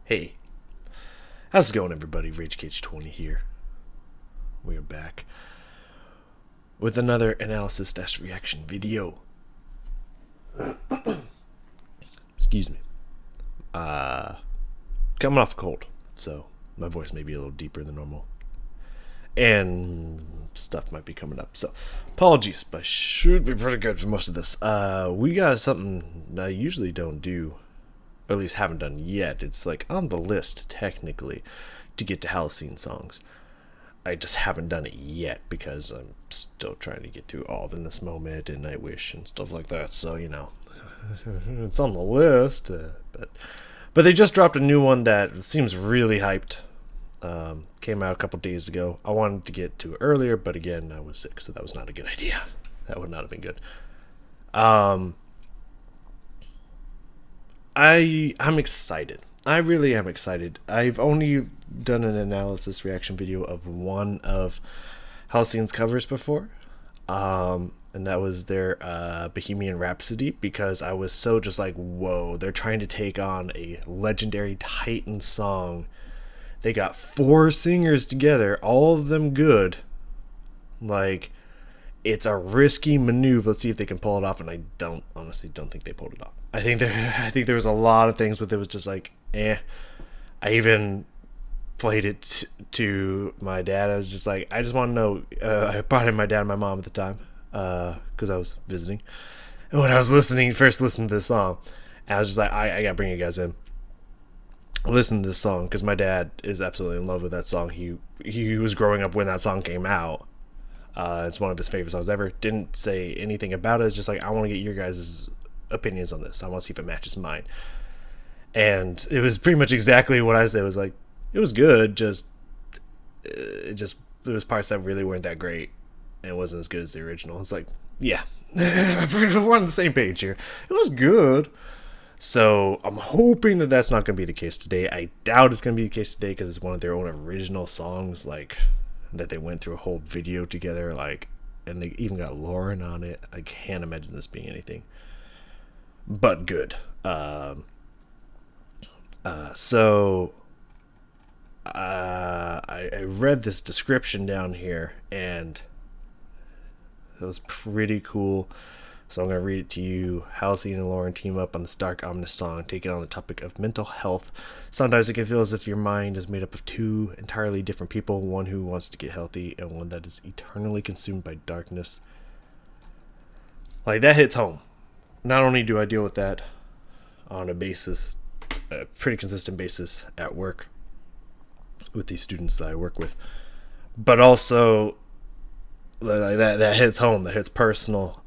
Hey, how's it going, everybody? RageCage20 here. We are back with another analysis-reaction video. Excuse me. Coming off a cold, so my voice may be a little deeper than normal. And stuff might be coming up, so apologies, but I should be pretty good for most of this. We got something I usually don't do, or at least haven't done yet. It's like on the list, technically, to get to Halocene songs. I just haven't done it yet because I'm still trying to get through all of In This Moment and Nightwish and stuff like that. So, it's on the list. But they just dropped a new one that seems really hyped. Came out a couple days ago. I wanted to get to it earlier, but again, I was sick, so that was not a good idea. That would not have been good. I'm excited. I really am excited. I've only done an analysis reaction video of one of Halocene's covers before, and that was their Bohemian Rhapsody, because I was so just like, whoa, they're trying to take on a legendary Titan song. They got 4 singers together, all of them good. Like, it's a risky maneuver. Let's see if they can pull it off, and I honestly don't think they pulled it off. I think there was a lot of things with it was just like, eh. I even played it to my dad. I was just like, I just want to know. I brought in my dad and my mom at the time because I was visiting. And when I was first listening to this song, I was just like, I gotta bring you guys in. Listen to this song because my dad is absolutely in love with that song. He was growing up when that song came out. It's one of his favorite songs ever. Didn't say anything about it. It's just like, I want to get your guys' opinions on this. I want to see if it matches mine. And it was pretty much exactly what I said. It was like, it was good. There was parts that really weren't that great, and it wasn't as good as the original. It's like, yeah, we're on the same page here. It was good. So I'm hoping that that's not going to be the case today. I doubt it's going to be the case today because it's one of their own original songs, like, that they went through a whole video together, like, and they even got Lauren on it. I can't imagine this being anything but good. I read this description down here, and it was pretty cool. So I'm going to read it to you. Halocene and Lauren team up on this dark, ominous song, taking on the topic of mental health. Sometimes it can feel as if your mind is made up of 2 entirely different people, one who wants to get healthy and one that is eternally consumed by darkness. Like, that hits home. Not only do I deal with that on a pretty consistent basis at work with these students that I work with, but also that hits home, that hits personal.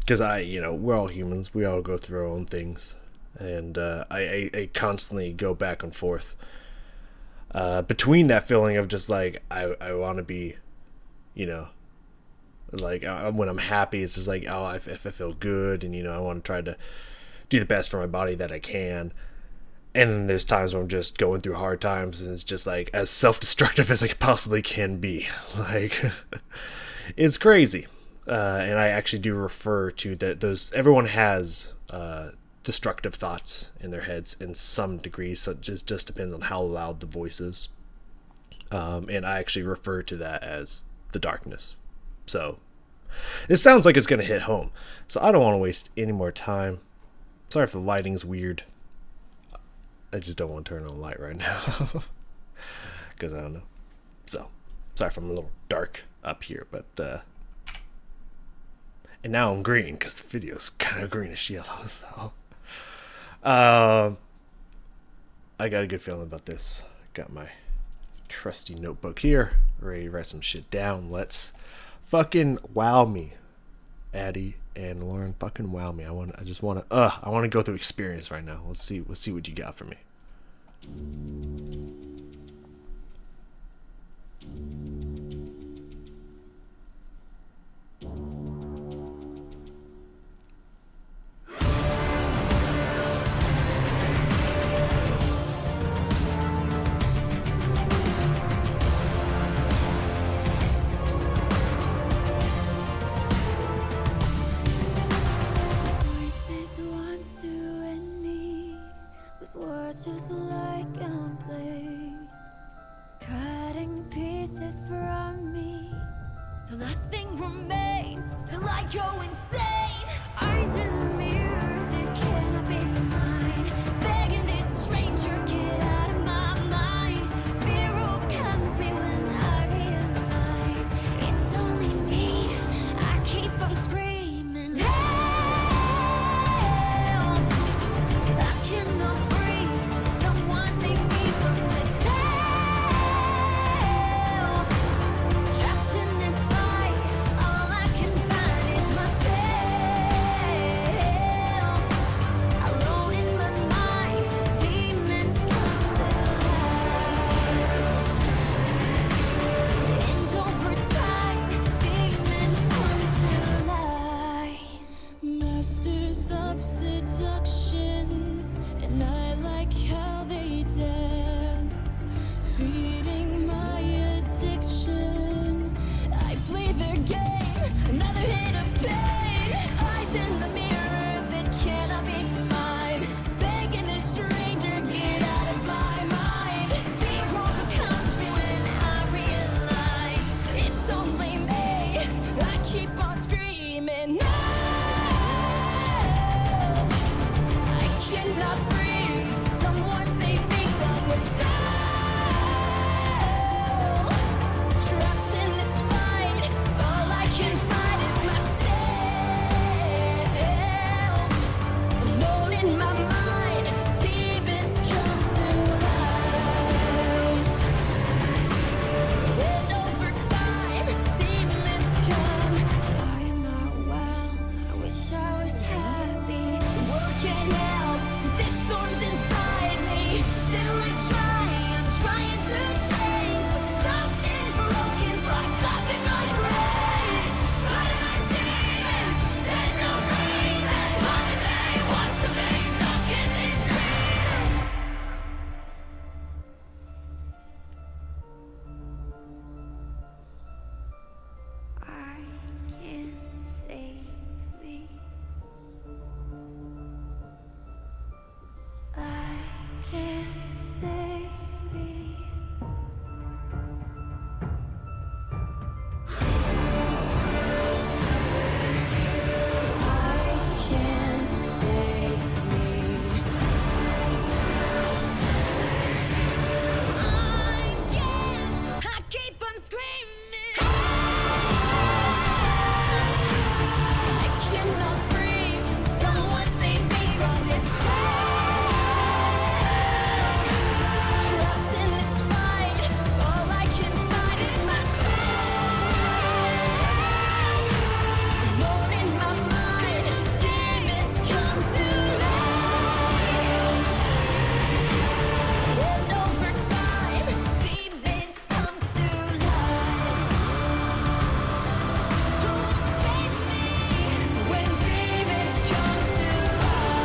Because we're all humans. We all go through our own things. And I constantly go back and forth between that feeling of just like, I want to be, like, when I'm happy, it's just like, oh, I feel good. And, I want to try to do the best for my body that I can. And then there's times where I'm just going through hard times, and it's just like as self-destructive as I possibly can be. Like, it's crazy. And I actually do refer to that. Everyone has destructive thoughts in their heads in some degree. So it just depends on how loud the voice is. And I actually refer to that as the darkness. So it sounds like it's going to hit home. So I don't want to waste any more time. Sorry if the lighting's weird. I just don't want to turn on the light right now. Because I don't know. So sorry if I'm a little dark up here, but and now I'm green because the video's kind of greenish yellow. So I got a good feeling about this. Got my trusty notebook here, ready to write some shit down. Let's fucking wow me, Addie and Lauren. Fucking wow me. I want to go through experience right now. Let's see what you got for me. Voices want to end me with words just like gameplay, cutting pieces from me till nothing remains, till I go insane. Eyes in the mirror that cannot be mine, begging this stranger get out of my mind. Fear overcomes me when I realize it's only me. I keep on screaming, help! I cannot breathe. Someone save me from this hell. Trapped in this fight, all I can find is myself. Alone in my mind, demons come to life. And over time, demons come to life. Masters of seduction, and I like how they dance, feeding my addiction. I play their game, another hit of pain. Eyes in the mirror that cannot be mine, begging the stranger get out of my mind. Fear overcomes me when I realize it's only me. I keep on screaming, no! I cannot breathe. Someone save me from this hell. Trapped in this fight, all I can find is myself. Alone in my mind, demons come to life. And over time, demons come. I am not well, I wish I was happy. Working out, 'cause this storm's inside me. Still I'm trying to change, but there's something broken locked up in my brain. Fighting my demons, there's no reason. Part of me wants to be stuck in this dream. I can't save me. I can't save me. I can't save me. I guess I keep on screaming. I cannot breathe. Someone save me from this hell. Trapped in this fight, all I can find is myself. Alone in my mind, demons come to life. And over time, demons come to life. Who save me when demons come to life?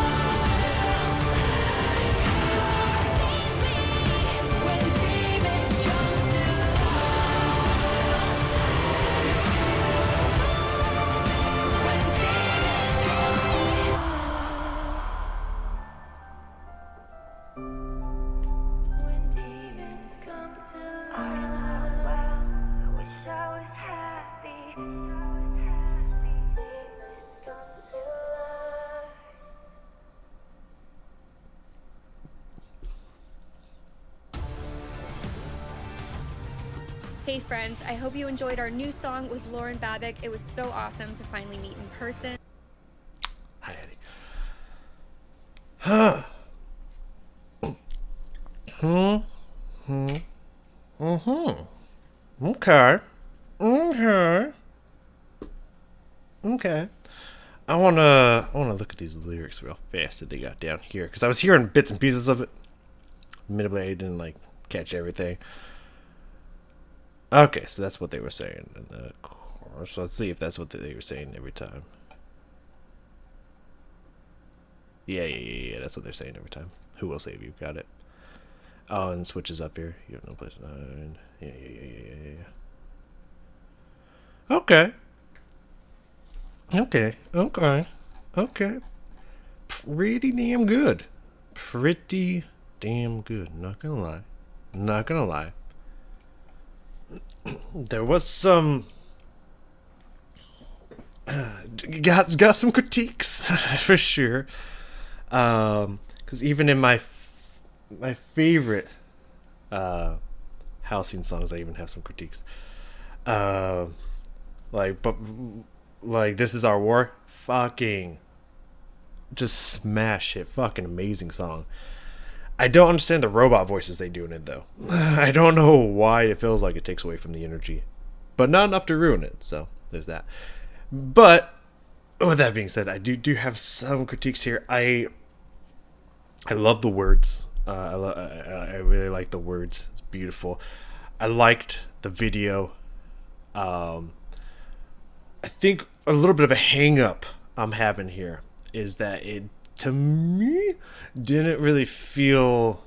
Who save me when demons come to When demons come to life. I'm not well, I wish I was happy. Demons come to life. Hey friends, I hope you enjoyed our new song with Lauren Babick. It was so awesome to finally meet in person. Hi, Eddie. Huh. Okay. Okay. I wanna look at these lyrics real fast that they got down here, because I was hearing bits and pieces of it. Admittedly, I didn't like catch everything. Okay, so that's what they were saying in the chorus. Let's see if that's what they were saying every time. Yeah. That's what they're saying every time. Who will save you? Got it. Oh, and switches up here. You have no place to hide. Yeah. Okay. Okay. Pretty damn good. Pretty damn good. Not gonna lie. Not gonna lie. There was some got some critiques for sure. Because even in my favorite Halocene songs, I even have some critiques. But This Is Our War, fucking just smash hit, fucking amazing song. I don't understand the robot voices they do in it though. I don't know why it feels like it takes away from the energy, but not enough to ruin it. So there's that. But with that being said, I do have some critiques here. I love the words. I really like the words. It's beautiful. I liked the video. I think a little bit of a hang up I'm having here is that it, to me, didn't really feel...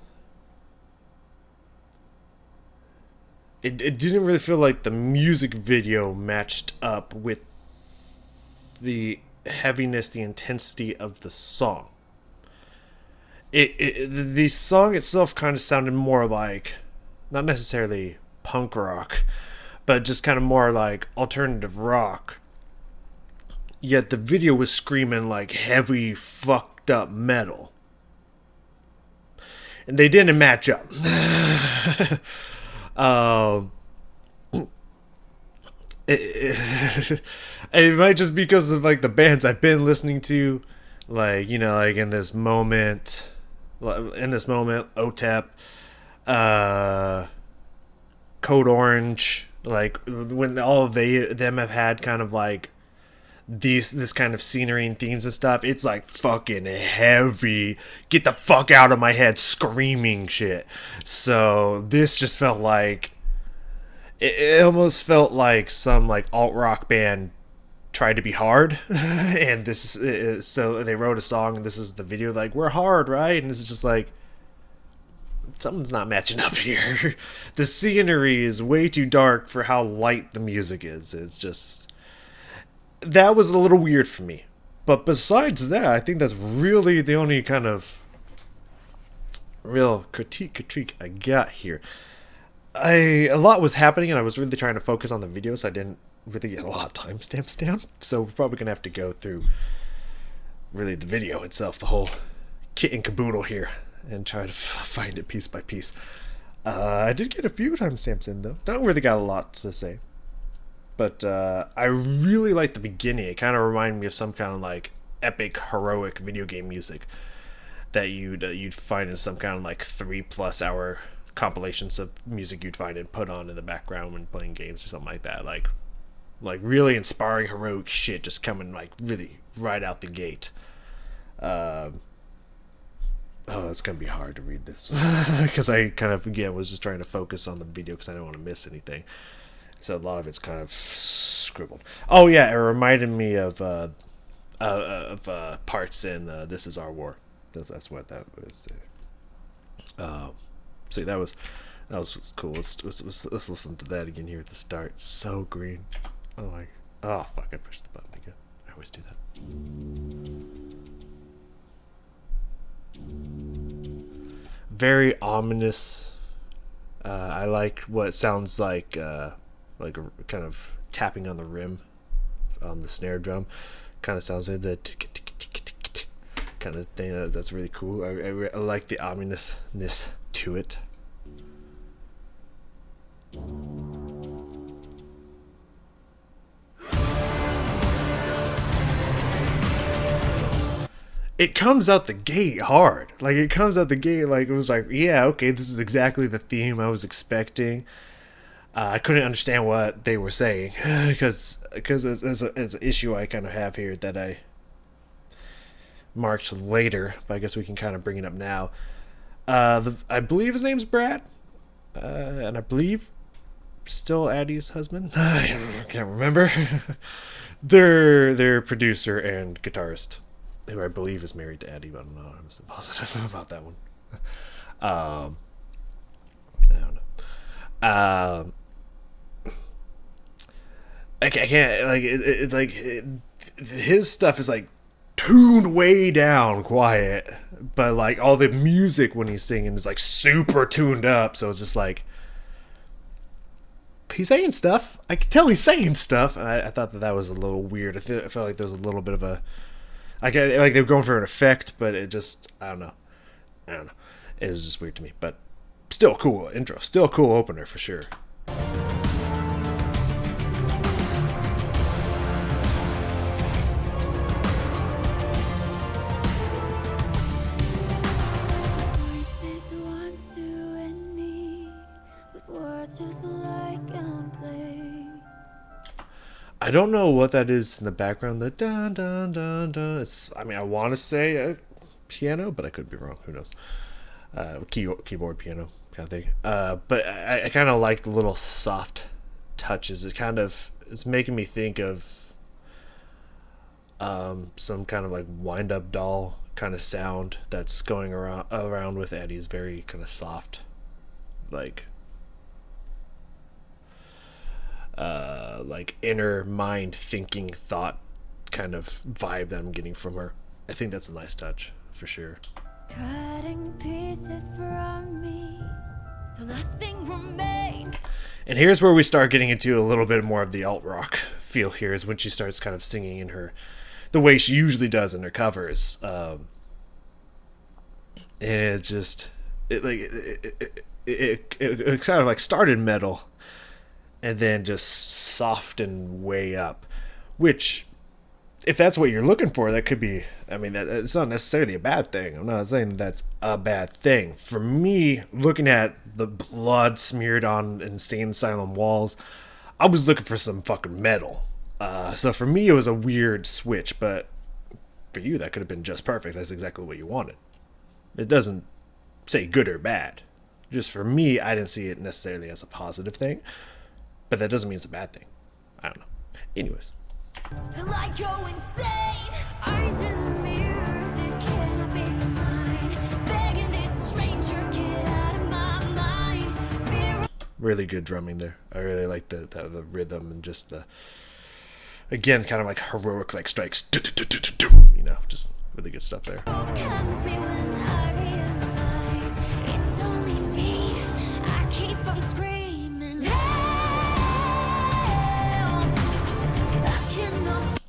It didn't really feel like the music video matched up with the heaviness, the intensity of the song. The song itself kind of sounded more like, not necessarily punk rock, but just kind of more like alternative rock. Yet the video was screaming like heavy, fucked up metal. And they didn't match up. It might just because of like the bands I've been listening to, like, you know, like in this moment, OTEP, Code Orange, like when all of them have had kind of like this kind of scenery and themes and stuff, it's like fucking heavy, get the fuck out of my head screaming shit. So this just felt like it almost felt like some like alt rock band tried to be hard and this is, so they wrote a song and this is the video, like, we're hard, right? And this is just like, something's not matching up here. The scenery is way too dark for how light the music is. It's just, that was a little weird for me. But besides that, I think that's really the only kind of real critique I got here. A lot was happening and I was really trying to focus on the video, so I didn't really get a lot of timestamps down. So we're probably gonna have to go through really the video itself, the whole kit and caboodle here, and try to find it piece by piece. I did get a few timestamps in though. Not really got a lot to say. But I really like the beginning. It kind of reminded me of some kind of like epic, heroic video game music that you'd find in some kind of like 3+ hour compilations of music you'd find and put on in the background when playing games or something like that. Like really inspiring, heroic shit just coming like really right out the gate. Oh, it's gonna be hard to read this because I kind of again was just trying to focus on the video because I didn't want to miss anything. So a lot of it's kind of scribbled. Oh yeah, it reminded me of parts in This Is Our War. That's what that was. See, that was cool. Let's listen to that again here at the start. So green. Oh fuck! I pushed the button again. I always do that. Very ominous. I like what sounds like a kind of tapping on the rim on the snare drum. Kind of sounds like the tick kind of thing. That's really cool. I like the ominousness to it. It comes out the gate hard. Like, it comes out the gate like it was like, yeah, okay, this is exactly the theme I was expecting. I couldn't understand what they were saying because it's an issue I kind of have here that I marked later, but I guess we can kind of bring it up now. I believe his name's Brad, and I believe still Addie's husband. I can't remember. their producer and guitarist, who I believe is married to Addie, but I'm not positive about that one. I don't know. I can't like it's like his stuff is like tuned way down quiet, but like all the music when he's singing is like super tuned up, so it's just like he's saying stuff. I can tell he's saying stuff. I thought that was a little weird. I felt like there was a little bit of a like they were going for an effect, but it just I don't know. It was just weird to me, but still cool intro, still cool opener for sure. Voices want to end me with words just like I'm playing. I don't know what that is in the background. The dun dun dun dun. I mean, I want to say a piano, but I could be wrong. Who knows? Keyboard piano kind of thing. But I kind of like the little soft touches. It's making me think of some kind of like wind up doll kind of sound that's going around with Eddie's very kind of soft, like inner mind thinking thought kind of vibe that I'm getting from her. I think that's a nice touch for sure. Cutting pieces from me, so nothing remains. And here's where we start getting into a little bit more of the alt rock feel. Here is when she starts kind of singing in the way she usually does in her covers. And it just it kind of like started metal and then just softened way up, which, if that's what you're looking for, that could be, I mean, it's not necessarily a bad thing. I'm not saying that's a bad thing. For me, looking at the blood smeared on insane asylum walls, I was looking for some fucking metal. So for me, it was a weird switch, but for you, that could have been just perfect. That's exactly what you wanted. It doesn't say good or bad. Just for me, I didn't see it necessarily as a positive thing, but that doesn't mean it's a bad thing. I don't know. Anyways. Till I go insane. Eyes in the mirror that cannot be mine. Begging this stranger, get out of my mind. Fear. Really good drumming there. I really like the rhythm and just the, again, kind of like heroic like strikes. You know, just really good stuff there. Overcomes me when I realize it's only me. I keep on screaming. Help! I cannot.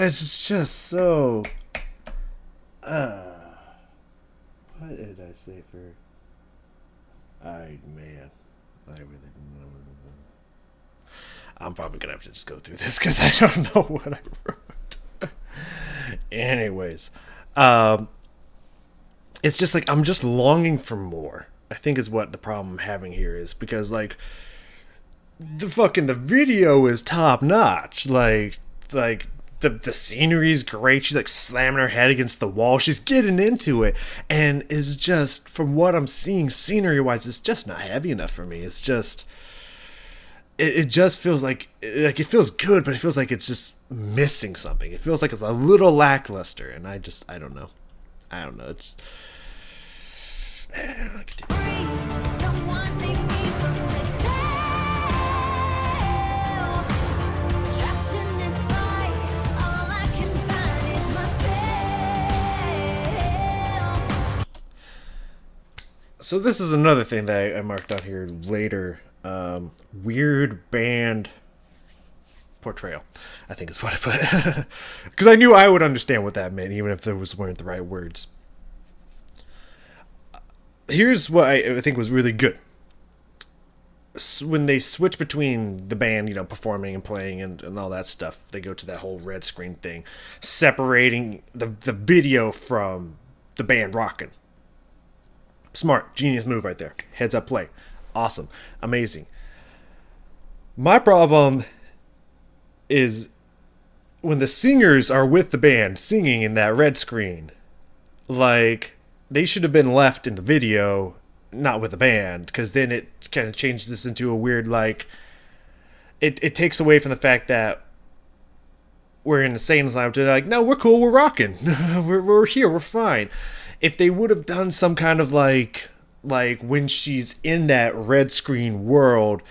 It's just so. What did I say for? Man, I really don't know. I'm probably gonna have to just go through this because I don't know what I wrote. Anyways, it's just like I'm just longing for more. I think is what the problem I'm having here is, because like the video is top notch. Like the scenery's great. She's like slamming her head against the wall. She's getting into it, and is just, from what I'm seeing scenery wise, it's just not heavy enough for me. It's just it just feels like it feels good, but it feels like it's just missing something. It feels like it's a little lackluster, and I don't know. It's Someone save me from myself. Trapped in this fight, all I can find is myself. So this is another thing that I marked down here later. Weird band portrayal, I think is what I put. Because I knew I would understand what that meant, even if there weren't the right words. Here's what I think was really good. When they switch between the band, you know, performing and playing and all that stuff, they go to that whole red screen thing, separating the video from the band rocking. Smart, genius move right there. Heads up play. Awesome. Amazing. My problem is when the singers are with the band singing in that red screen. Like, they should have been left in the video, not with the band, because then it kind of changes this into a weird, like, it takes away from the fact that we're in the same asylum. They're like, no, we're cool, we're rocking. we're here, we're fine. If they would have done some kind of like when she's in that red screen world,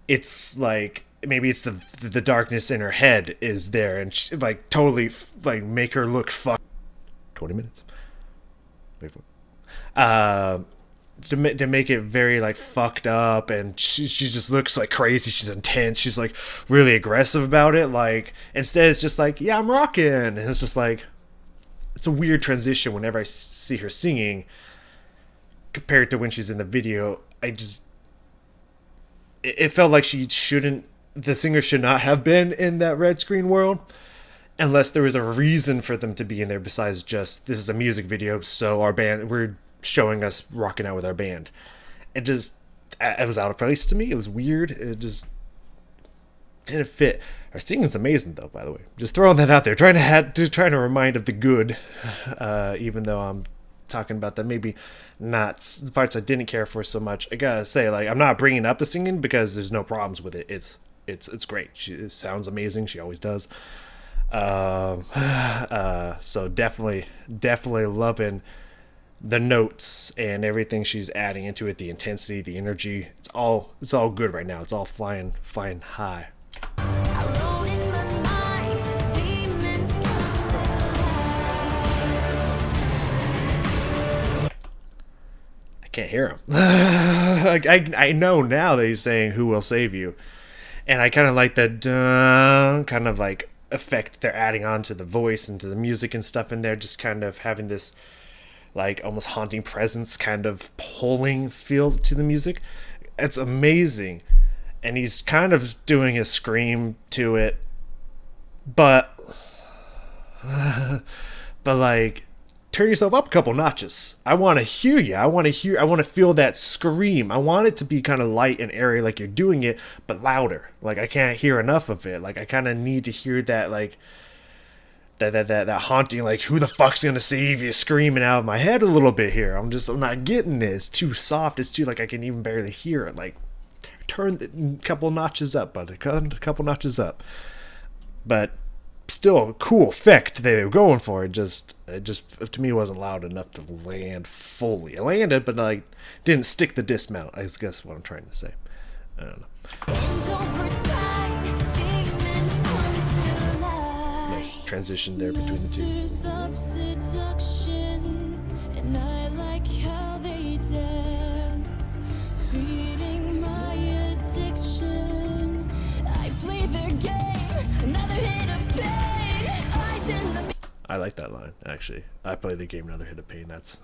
it's like maybe it's the darkness in her head is there, and she, like totally like make her look 20 minutes. Wait for it. To make it very like fucked up, and she just looks like crazy. She's intense. She's like really aggressive about it. Like instead, it's just like, yeah, I'm rocking, and it's just like, it's a weird transition whenever I see her singing compared to when she's in the video. It felt like the singer should not have been in that red screen world unless there was a reason for them to be in there besides just, this is a music video, so we're showing us rocking out with our band. It was out of place to me. It was weird. It just didn't fit. Our singing's amazing though, by the way. Just throwing that out there, trying to remind of the good, even though I'm talking about that maybe not the parts I didn't care for so much. I gotta say, like, I'm not bringing up the singing because there's no problems with it. It's great. It sounds amazing. She always does. So definitely loving the notes and everything she's adding into it, the intensity, the energy. It's all good right now. It's all flying high. Alone in my mind, demons come to life. I can't hear him. I know now that he's saying "Who will save you," and I kind of like that kind of like effect they're adding on to the voice and to the music and stuff in there, just kind of having this like almost haunting presence, kind of pulling feel to the music. It's amazing. And he's kind of doing his scream to it, but like, turn yourself up a couple notches. I want to hear you. I want to feel that scream. I want it to be kind of light and airy like you're doing it, but louder. Like, I can't hear enough of it. Like, I kind of need to hear that, like, that haunting, like, who the fuck's gonna save you, screaming out of my head a little bit here. I'm not getting it. It's too soft. It's too, like, I can even barely hear it. Like, turn a couple notches up, bud. A couple notches up. But still a cool effect they were going for. It just to me wasn't loud enough to land fully. It landed, but like didn't stick the dismount. I guess what I'm trying to say. I don't know. And over time, demons come to life. Nice transition there between the two. Masters of seduction, and I like how they dance, feeding my addiction. I play their game, another hit of pain. Eyes in the I like that line, actually. I play the game, another hit of pain. That's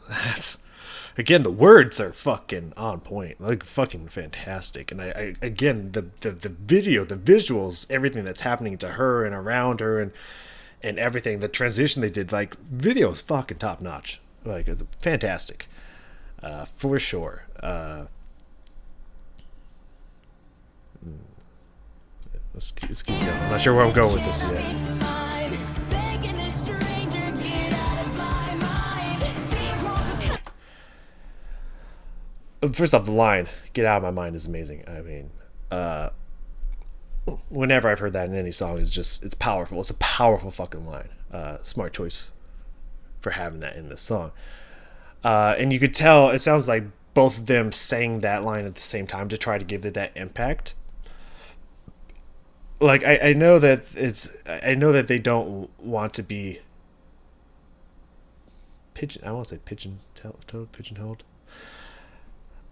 again, the words are fucking on point, like fucking fantastic. And I again, the video, the visuals, everything that's happening to her and around her, and everything, the transition they did, like, video is fucking top notch. Like, it's fantastic, for sure. Let's keep going. I'm not sure where I'm going with this yet. First off, the line "Get out of my mind" is amazing. I mean, whenever I've heard that in any song, it's powerful. It's a powerful fucking line. Smart choice for having that in this song. And you could tell it sounds like both of them sang that line at the same time to try to give it that impact. Like, I know that they don't want to be pigeonholed.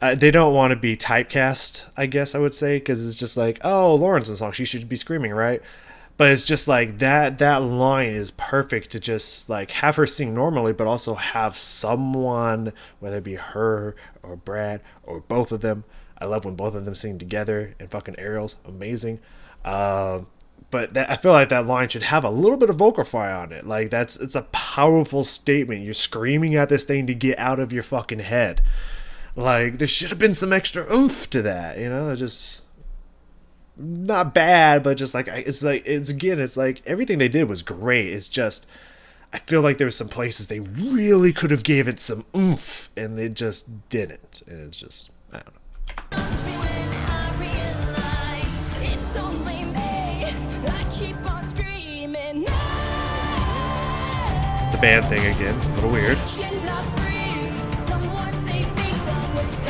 They don't want to be typecast, I guess I would say, because it's just like, oh, Lauren's song, she should be screaming, right? But it's just like that line is perfect to just like have her sing normally, but also have someone, whether it be her or Brad or both of them. I love when both of them sing together, and fucking Ariel's amazing. But I feel like that line should have a little bit of vocal fry on it. Like, it's a powerful statement. You're screaming at this thing to get out of your fucking head. Like, there should have been some extra oomph to that, you know? Just not bad, but just like, it's like everything they did was great. It's just, I feel like there were some places they really could have gave it some oomph, and they just didn't. And it's just, I don't know. when I realize it's only me, I keep on screaming. The band thing again, it's a little weird. Cannot breathe. Someone save me from myself.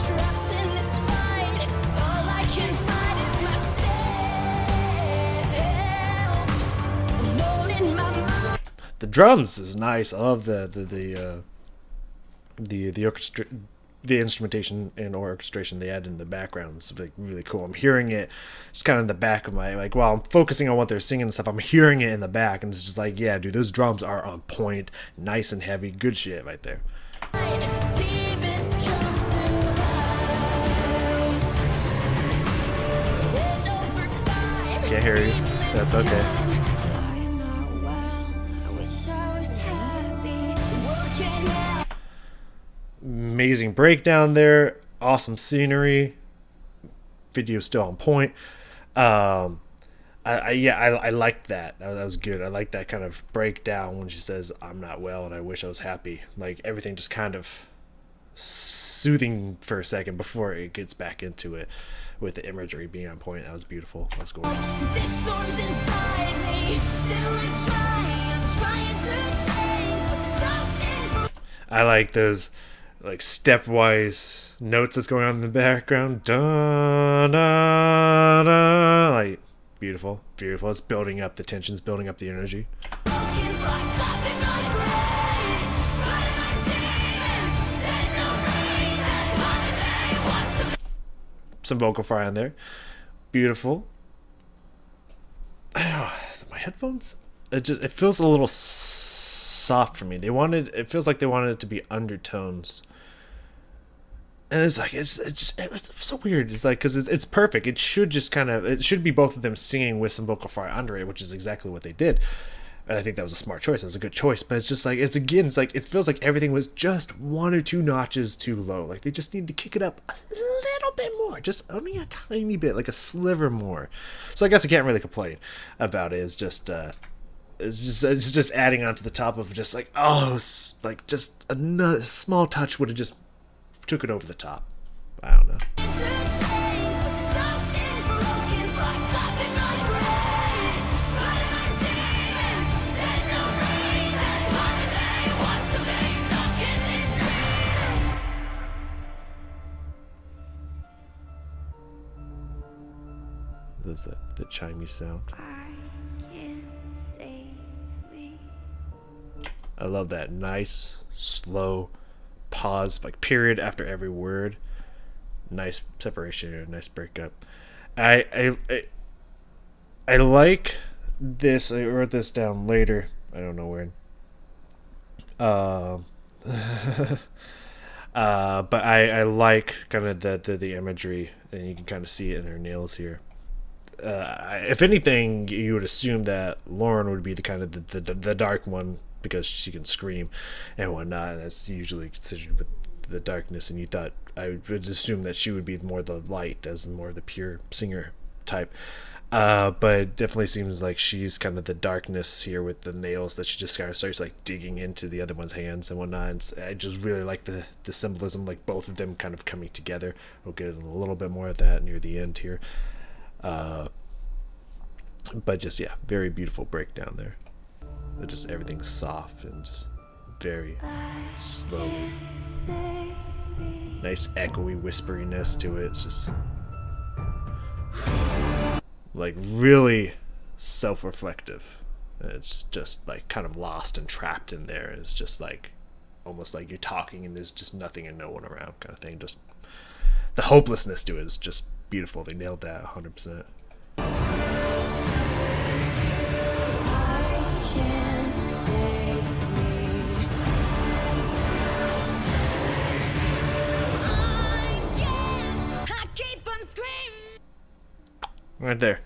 Trapped in this fight, The drums is nice. I love the instrumentation and orchestration they add in the background. It's like really cool. I'm hearing it just kind of in the back of my, like, while I'm focusing on what they're singing and stuff, I'm hearing it in the back, and it's just like, yeah, dude, those drums are on point, nice and heavy, good shit right there. Demons come to life. And over time, Can't hear you. That's okay. I am not well. I wish I was happy. Working out. Amazing breakdown there, awesome scenery, video still on point. I liked that. That was good. I like that kind of breakdown when she says, "I'm not well and I wish I was happy." Like, everything just kind of soothing for a second before it gets back into it, with the imagery being on point. That was beautiful. That was gorgeous. This storm's inside me. Still I'm trying to change, but there's something. I like those, like, stepwise notes that's going on in the background. Da, da, da. Like, beautiful. It's building up the tensions, building up the energy. Some vocal fry on there. Beautiful. I don't know, is it my headphones? It feels a little soft for me. It feels like they wanted it to be undertones. And it's like, it's so weird. It's like, because it's perfect. It should be both of them singing with some vocal fry under it, which is exactly what they did. And I think that was a smart choice. It was a good choice. But it's just like, it feels like everything was just 1 or 2 notches too low. Like, they just need to kick it up a little bit more. Just only a tiny bit, like a sliver more. So I guess I can't really complain about it. It's just adding on to the top of just like, like just another small touch would have just took it over the top. I don't know. That's the chimey sound. I love that nice, slow pause, like period after every word. Nice separation here, nice breakup. I like this. I wrote this down later. I don't know when. But I like kind of the imagery, and you can kind of see it in her nails here. If anything, you would assume that Lauren would be the kind of the dark one, because she can scream and whatnot, and that's usually considered with the darkness, and I would assume that she would be more the light, as more the pure singer type. But it definitely seems like she's kind of the darkness here with the nails, that she just kind of starts like digging into the other one's hands and whatnot. And I just really like the symbolism, like both of them kind of coming together. We'll get a little bit more of that near the end here. But just, yeah, very beautiful breakdown there. Just everything's soft and just very slowly. Nice echoey whisperiness to it. It's just like really self-reflective. It's just like kind of lost and trapped in there. It's just like almost like you're talking and there's just nothing and no one around, kind of thing. Just the hopelessness to it is just beautiful. They nailed that 100%. Right there.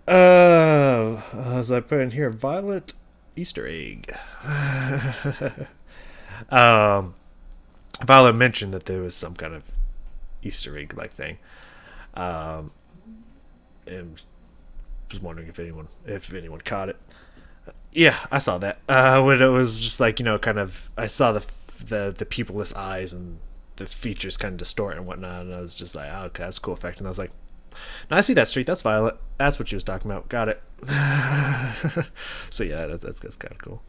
As I put in here, Violet Easter egg. Violet mentioned that there was some kind of Easter egg like thing. And was wondering if anyone caught it. Yeah, I saw that. When it was just like, kind of, I saw the pupilless eyes and the features kind of distort and whatnot, and I was just like, oh, okay, that's a cool effect. And I was like, no, I see that street. That's Violet. That's what she was talking about. Got it. So yeah, that's kind of cool.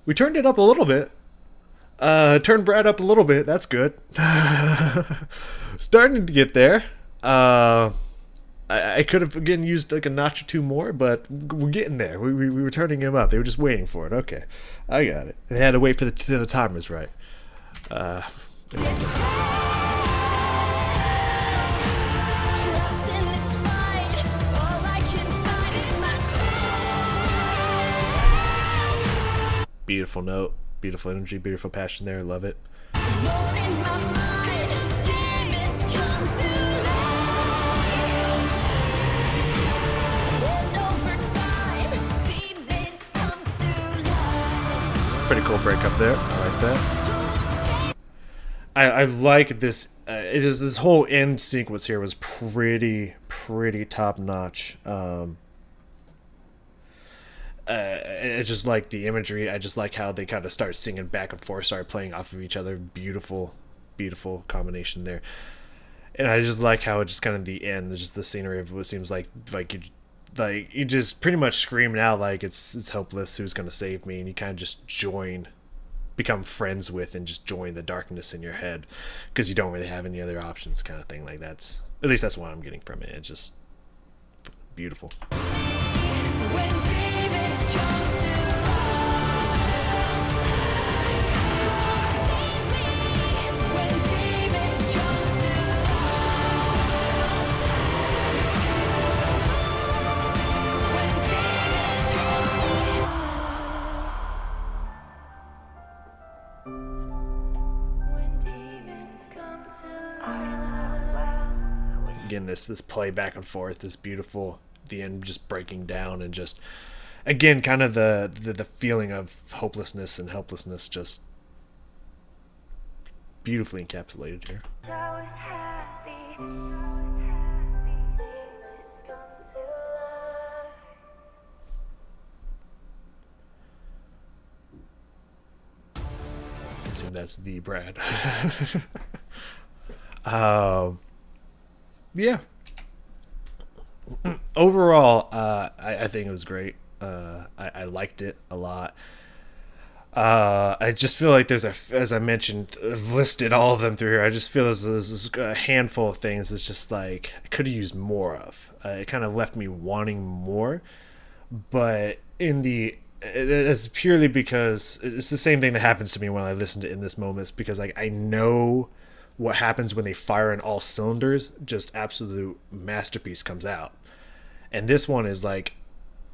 We turned it up a little bit. Turned Brad up a little bit. That's good. Starting to get there. I could have again used like a notch or two more, but we're getting there. We were turning him up. They were just waiting for it. Okay, I got it. They had to wait for till the time was right. Trapped in this fight, all I can find is myself. Beautiful note, beautiful energy, beautiful passion there. Love it. Alone in my mind, demons come to life. And over time, demons come to life. Pretty cool breakup there. I like that. I like this. It is this whole end sequence here was pretty top notch. I just like the imagery. I just like how they kind of start singing back and forth, start playing off of each other. Beautiful combination there. And I just like how it just kind of the end, just the scenery of what seems like you just pretty much screaming out like it's hopeless. Who's gonna save me? And you kind of just become friends with, and just join the darkness in your head because you don't really have any other options, kind of thing. Like at least that's what I'm getting from it. It's just beautiful. When demons come to life. When demons come to life. When demons come to life. When demons come to life. Again, this play back and forth, this beautiful, the end just breaking down, and just again kind of the feeling of hopelessness and helplessness, just beautifully encapsulated here. I was happy. Demons come to life. I assume that's the Brad. Yeah. Overall, I think it was great. I liked it a lot. I just feel like as I mentioned, I've listed all of them through here. I just feel there's a handful of things it's just like I could have used more of. It kind of left me wanting more, but it's purely because it's the same thing that happens to me when I listen to In This Moment. It's because like I know what happens when they fire in all cylinders. Just absolute masterpiece comes out, and this one is like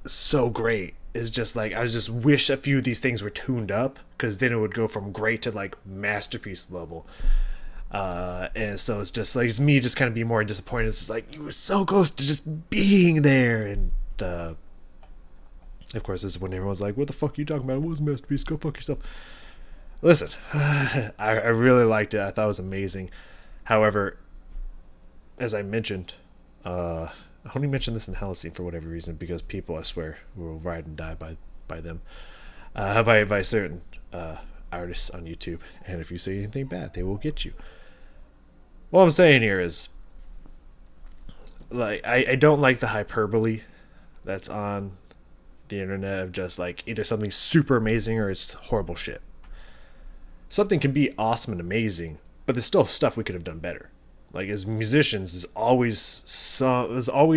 so great. It's just like I just wish a few of these things were tuned up, because then it would go from great to like masterpiece level. And so it's just like it's me just kind of being more disappointed. It's just like you were so close to just being there, and of course this is when everyone's like, "What the fuck are you talking about? It was a masterpiece. Go fuck yourself." Listen, I really liked it. I thought it was amazing. However, as I mentioned, I only mentioned this in Halocene for whatever reason, because people, I swear, will ride and die by them, by certain artists on YouTube. And if you say anything bad, they will get you. What I'm saying here is, like, I don't like the hyperbole that's on the internet of just like either something super amazing or it's horrible shit. Something can be awesome and amazing, but there's still stuff we could have done better. Like as musicians, there's always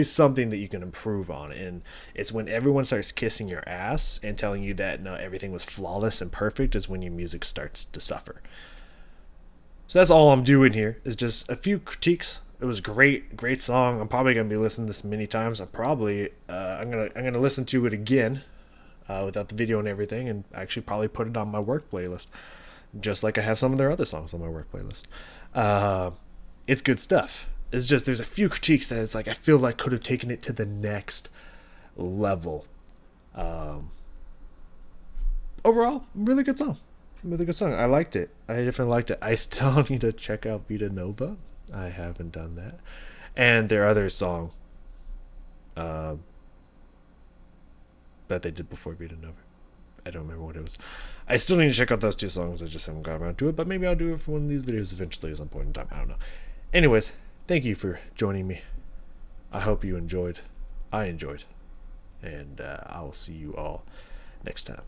something that you can improve on, and it's when everyone starts kissing your ass and telling you that no, everything was flawless and perfect is when your music starts to suffer. So that's all I'm doing here, is just a few critiques. It was great song. I'm probably gonna be listening to this many times. I'm gonna listen to it again without the video and everything, and actually probably put it on my work playlist, just like I have some of their other songs on my work playlist. It's good stuff. It's just there's a few critiques that it's like I feel like could have taken it to the next level. Overall, really good song. Really good song. I liked it. I definitely liked it. I still need to check out Vita Nova. I haven't done that. And their other song that they did before Vita Nova. I don't remember what it was. I still need to check out those two songs. I just haven't got around to it, but maybe I'll do it for one of these videos eventually at some point in time. I don't know. Anyways, thank you for joining me. I hope you enjoyed. I enjoyed. And I will see you all next time.